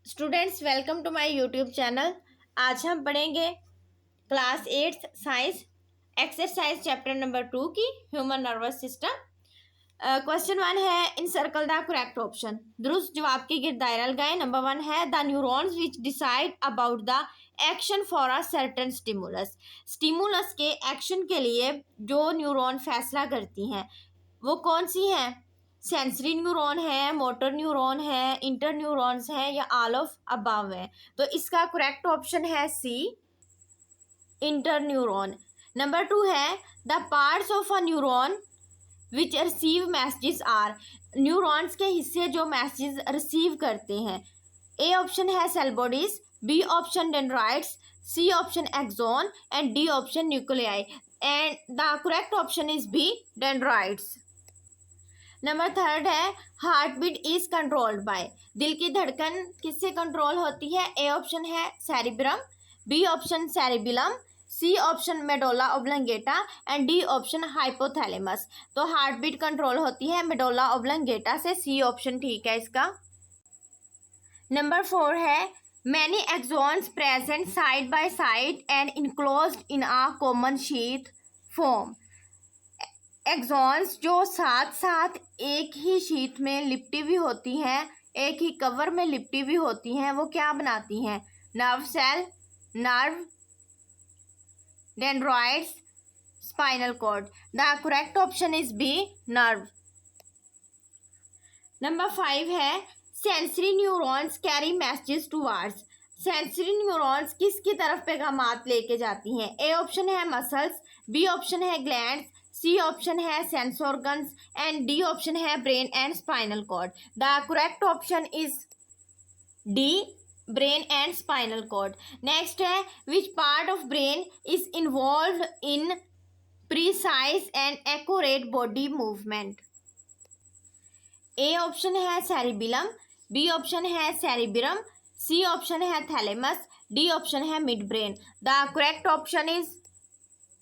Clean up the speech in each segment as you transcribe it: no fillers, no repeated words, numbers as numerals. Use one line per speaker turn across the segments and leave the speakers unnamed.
Students, welcome to my YouTube channel. आज हम पढ़ेंगे class 8 science exercise chapter number 2 की ह्यूमन नर्वस सिस्टम। क्वेश्चन 1 है, encircle the correct option. दुरुस्त जवाब के गिर्द दायरा लगाएं। नंबर 1 है, the neurons which decide about the action for a certain stimulus. Stimulus के एक्शन के लिए जो न्यूरॉन फैसला करती हैं वो कौन सी हैं? सेंसरी न्यूरॉन है, मोटर न्यूरॉन है, इंटर न्यूरॉन्स हैं या ऑल ऑफ अबव है? तो इसका करेक्ट ऑप्शन है सी, इंटर न्यूरॉन। नंबर 2 है, the parts of a neuron which receive messages are. Neurons के हिस्से जो मैसेज रिसीव करते हैं। ए ऑप्शन है cell bodies, B option dendrites, C option axon and D option nuclei. And the correct option is B, dendrites. Number 3 है, heart beat is controlled by. दिल की धड़कन किससे कंट्रोल होती है? ए ऑप्शन है cerebrum, B option cerebellum, C option medulla oblongata and D option hypothalamus. तो heart beat control होती है मेडोला ओब्लंगेटा से, सी ऑप्शन ठीक है इसका। नंबर 4 है, many axons present side by side and enclosed in a common sheath form. Axons जो साथ साथ एक ही शीट में लिपटी हुई होती हैं, एक ही कवर में लिपटी हुई होती हैं, वो क्या बनाती हैं? Nerve cell, nerve, dendrites, spinal cord. The correct option is B, nerve. Number 5 है, sensory neurons carry messages towards. Sensory neurons किसकी तरफ पैगामात लेके जाती हैं? ए ऑप्शन है मसल्स, बी ऑप्शन है ग्लैंड्स, सी ऑप्शन है sense organs and D option है brain and spinal cord. The correct option is D, brain and spinal cord. Next है, which part of brain is involve in precise and accurate body movement? A option है cerebellum, B option है cerebrum, C option है thalamus, D option है midbrain. The correct option is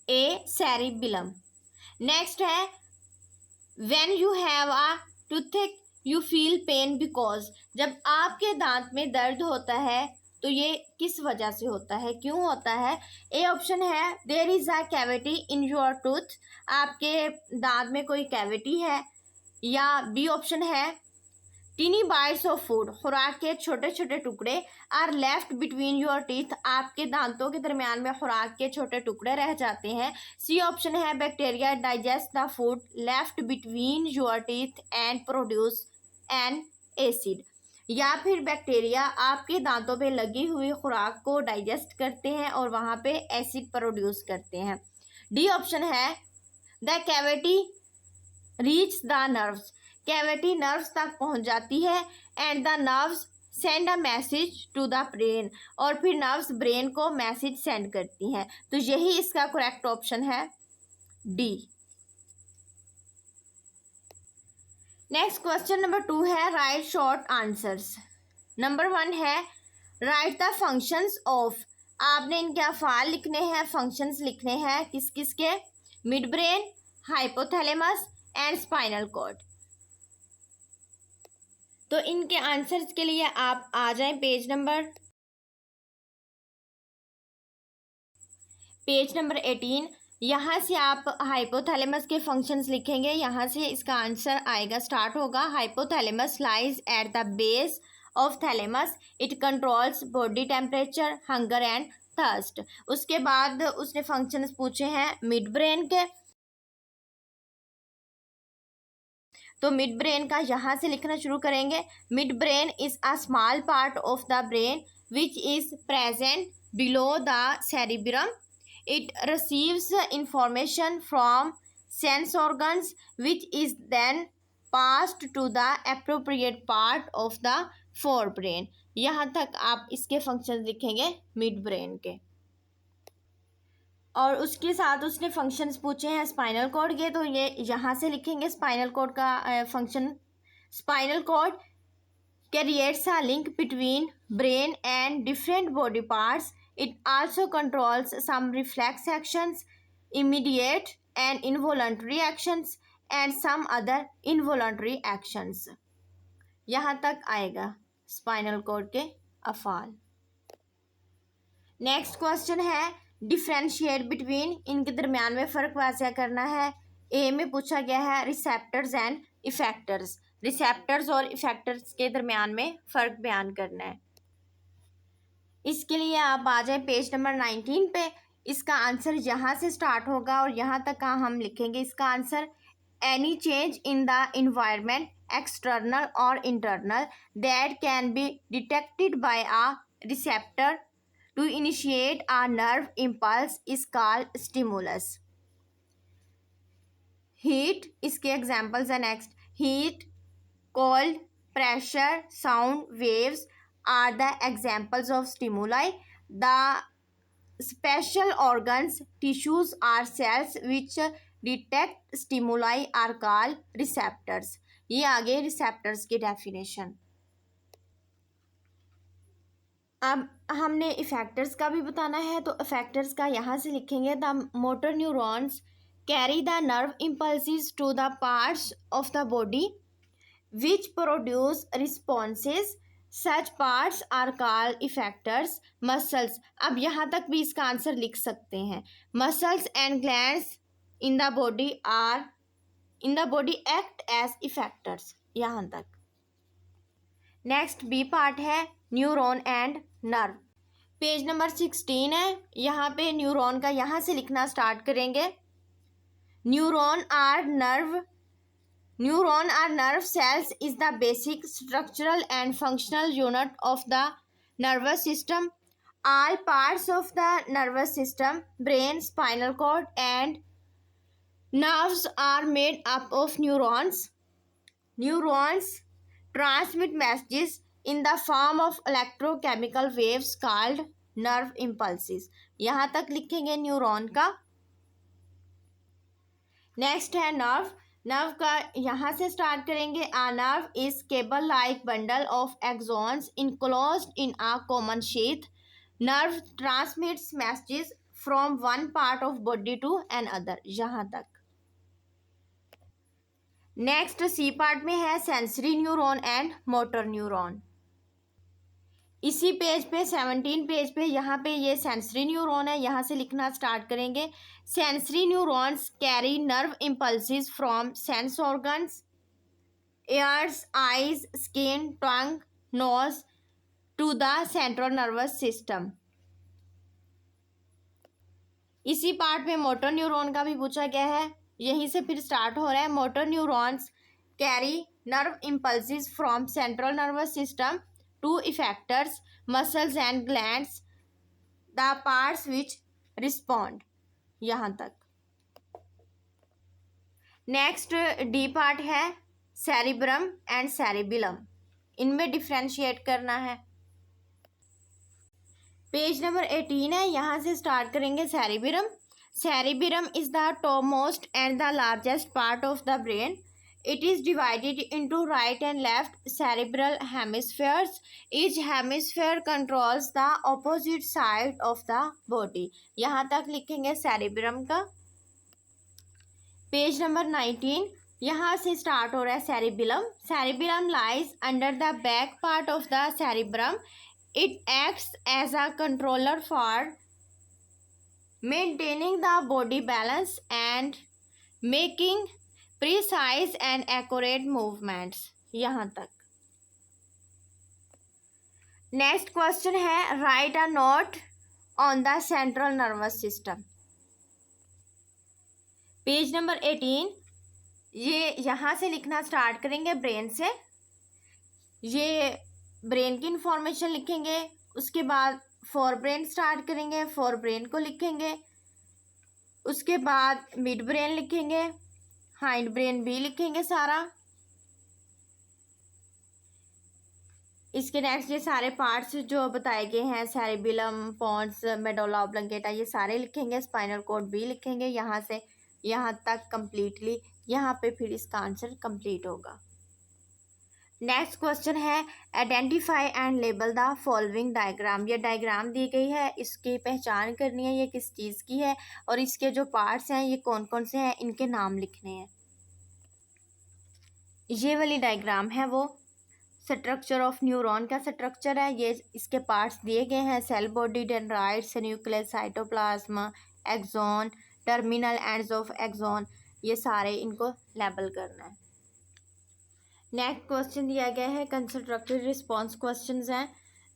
A, cerebellum. Next है, when you have a toothache you feel pain because. जब आपके दांत में दर्द होता है तो ये किस वजह से होता है, क्यों होता है? ए ऑप्शन है, there is a cavity in your tooth. आपके दांत में कोई कैविटी है। या बी ऑप्शन है, टीनी बाइट्स ऑफ फूड, खुराक के छोटे छोटे टुकड़े are left between your teeth. आपके दांतों के दरमियान में खुराक के छोटे टुकड़े रह जाते हैं। सी ऑप्शन है, bacteria digest the food left between your teeth and produce an acid. या फिर बैक्टीरिया आपके दांतों पे लगी हुई खुराक को डाइजेस्ट करते हैं और वहाँ पे एसिड प्रोड्यूस करते हैं। डी ऑप्शन है, the cavity reach the nerves. Cavity nerves तक पहुंच जाती है and the nerves send a message to the brain. और फिर नर्व्स ब्रेन को मैसेज सेंड करती हैं। तो यही इसका करेक्ट ऑप्शन है, डी। नेक्स्ट क्वेश्चन नंबर 2 है, राइट शॉर्ट आंसर्स। नंबर 1 है, राइट द फंक्शंस ऑफ। आपने इनके अफ़ाल लिखने हैं, फंक्शंस लिखने हैं किस किस के? Mid brain, hypothalamus and spinal cord. तो इनके आंसर्स के लिए आप आ जाएं पेज नंबर 18। यहाँ से आप हाइपोथैलेमस के फंक्शंस लिखेंगे, यहाँ से इसका आंसर आएगा, स्टार्ट होगा। Hypothalamus lies at the base of thalamus, it controls body temperature, hunger and thirst. उसके बाद उसने फंक्शंस पूछे हैं मिड ब्रेन के। तो मिड ब्रेन का यहाँ से लिखना शुरू करेंगे। Mid brain is a small part of the brain which is present below the cerebrum. It receives information from sense organs which is then passed to the appropriate part of the forebrain। यहाँ तक आप इसके functions लिखेंगे mid brain के। और उसके साथ उसने फंक्शंस पूछे हैं स्पाइनल कॉर्ड के, तो ये यहाँ से लिखेंगे स्पाइनल कॉर्ड का function. Spinal cord creates a link between brain and different body parts. It also controls some reflex actions, immediate and involuntary actions, and some other involuntary actions। यहाँ तक आएगा स्पाइनल कॉर्ड के अफाल। Next question है differentiate between, इनके दरमियान में फ़र्क वाज़ह करना है। ए में पूछा गया है रिसेप्टर्स एंड इफेक्टर्स, रिसेप्टर्स और इफेक्टर्स के दरमियान में फ़र्क बयान करना है। इसके लिए आप आ जाए पेज नंबर 19 पे। इसका आंसर यहाँ से स्टार्ट होगा और यहाँ तक का हम लिखेंगे इसका answer. Any change in the environment external और internal that can be detected by a receptor to initiate a nerve impulse is called stimulus. Heat, इसके एग्जाम्पल्स है next. Heat, cold, pressure, sound waves are the examples of stimuli. The special organs, tissues or cells which detect stimuli are called receptors. ये आगे receptors की definition। अब हमने effectors का भी बताना है, तो इफेक्टर्स का यहाँ से लिखेंगे the motor neurons carry the nerve impulses to the parts of the body which produce responses, such parts are called effectors. Muscles, अब यहाँ तक भी इसका आंसर लिख सकते हैं। Muscles and glands in the body act as effectors, यहाँ तक। नेक्स्ट बी पार्ट है neuron and nerve. Page number 16 है। यहाँ पे न्यूरॉन का यहाँ से लिखना स्टार्ट करेंगे। Neuron are nerve cells is the basic structural and functional unit of the nervous system. All parts of the nervous system, brain, spinal cord and nerves are made up of neurons. Neurons transmit messages in the form of electrochemical waves called nerve impulses. यहाँ तक लिखेंगे neuron का। Next है nerve. Nerve का यहाँ से start करेंगे। A nerve is cable like bundle of axons enclosed in a common sheath. Nerve transmits messages from one part of body to another, यहाँ तक। नेक्स्ट सी पार्ट में है sensory neuron and motor neuron. इसी page पे 17 page पे यहाँ पे ये सेंसरी न्यूरॉन है, यहाँ से लिखना स्टार्ट करेंगे। Sensory neurons carry nerve impulses from sense organs, ears, eyes, skin, tongue, nose to the central nervous system. इसी पार्ट में मोटर न्यूरॉन का भी पूछा गया है, यहीं से फिर स्टार्ट हो रहा है। Motor neurons carry nerve impulses from central nervous system to effectors, muscles and glands, the parts which respond, यहाँ तक। नेक्स्ट डी पार्ट है सेरिब्रम एंड सेरिबिलम, इनमें डिफ्रेंशिएट करना है। पेज नंबर 18 है, यहाँ से स्टार्ट करेंगे cerebrum. Cerebrum is the top most and the largest part of the brain. It is divided into right and left cerebral hemispheres. Each hemisphere controls the opposite side of the body. यहाँ तक लिखेंगे cerebrum का। Page number 19, यहाँ से start हो रहा है cerebellum. Cerebellum lies under the back part of the cerebrum. It acts as a controller for maintaining the body balance and making precise and accurate movements, यहाँ तक। नेक्स्ट क्वेश्चन है right a note on the central nervous system. Page number 18, ये यहाँ से लिखना start करेंगे brain से। ये ब्रेन की इंफॉर्मेशन लिखेंगे, उसके बाद फोर ब्रेन स्टार्ट करेंगे, फोर ब्रेन को लिखेंगे, उसके बाद मिड ब्रेन लिखेंगे, हाइंड ब्रेन भी लिखेंगे सारा। इसके नेक्स्ट ये सारे पार्ट्स जो बताए गए हैं, सेरिबिलम, पोन्स, मेडुला ऑब्लंगेटा, ये सारे लिखेंगे। स्पाइनल कॉर्ड भी लिखेंगे यहाँ से यहाँ तक कंप्लीटली। यहाँ पे फिर इसका आंसर कंप्लीट होगा। नेक्स्ट क्वेश्चन है identify and label the following diagram. ये डायग्राम दी गई है, इसकी पहचान करनी है ये किस चीज़ की है और इसके जो पार्ट्स हैं ये कौन कौन से हैं, इनके नाम लिखने हैं। ये वाली डायग्राम है वो स्ट्रक्चर ऑफ न्यूरॉन का स्ट्रक्चर है, ये इसके पार्ट्स दिए गए हैं, cell body, dendrites, nucleus, cytoplasm, axon, terminal ends of axon, ये सारे इनको लेबल करना है। नेक्स्ट क्वेश्चन दिया गया है, कंस्ट्रक्टिव रिस्पॉन्स क्वेश्चंस हैं।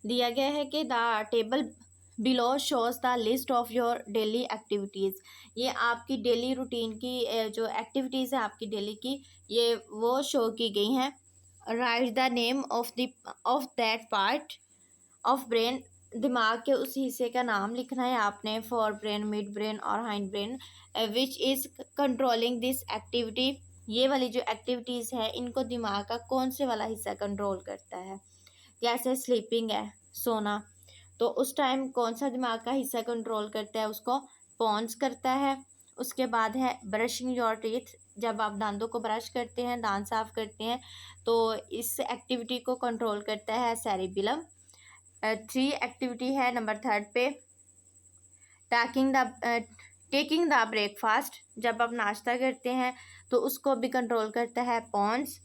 दिया गया है कि the table below shows the list of your daily activities, ये आपकी डेली रूटीन की जो एक्टिविटीज़ है आपकी डेली की, ये वो शो की गई हैं। Right the name of that part of brain, दिमाग के उस हिस्से का नाम लिखना है आपने, फॉर ब्रेन, मिड ब्रेन और hind brain, which is controlling this activity, ये वाली जो एक्टिविटीज़ है इनको दिमाग का कौन से वाला हिस्सा कंट्रोल करता है। जैसे स्लीपिंग है, सोना, तो उस टाइम कौन सा दिमाग का हिस्सा कंट्रोल करता है, उसको पॉन्स करता है। उसके बाद है ब्रशिंग योर टीथ, जब आप दांतों को ब्रश करते हैं, दांत साफ करते हैं, तो इस एक्टिविटी को कंट्रोल करता है सेरिबेलम। 3 एक्टिविटी है नंबर 3 पे, टेकिंग द ब्रेकफास्ट, जब आप नाश्ता करते हैं तो उसको भी कंट्रोल करता है पॉन्स।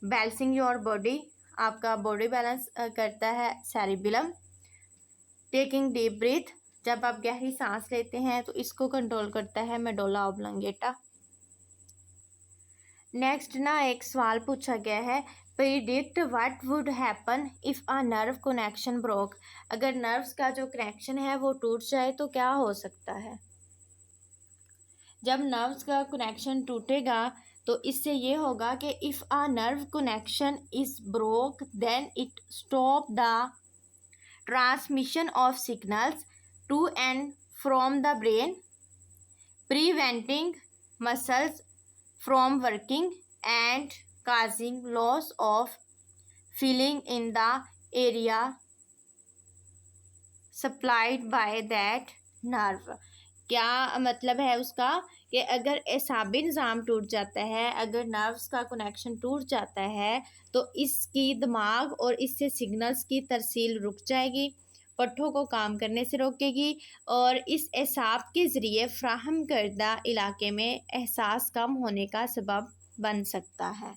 बैलेंसिंग योर बॉडी, आपका बॉडी बैलेंस करता है सेरिबेलम। टेकिंग डीप ब्रीथ, जब आप गहरी सांस लेते हैं तो इसको कंट्रोल करता है मेडुला ऑब्लोंगेटा। नेक्स्ट ना एक सवाल पूछा गया है, predict what would happen if a nerve connection broke, अगर नर्व्स का जो कनेक्शन है वो टूट जाए तो क्या हो सकता है। जब नर्व्स का कनेक्शन टूटेगा तो इससे ये होगा कि if a nerve connection is broke then it stop the transmission of signals to and from the brain, preventing muscles from working and causing loss of feeling in the area supplied by that nerve। क्या मतलब है उसका कि अगर एसाबी निज़ाम टूट जाता है, अगर नर्व्स का कनेक्शन टूट जाता है तो इसकी दिमाग और इससे सिग्नल्स की तरसील रुक जाएगी, पट्ठों को काम करने से रोकेगी और इस एसाब के ज़रिए फ्राहम करदा इलाके में एहसास कम होने का सबब बन सकता है।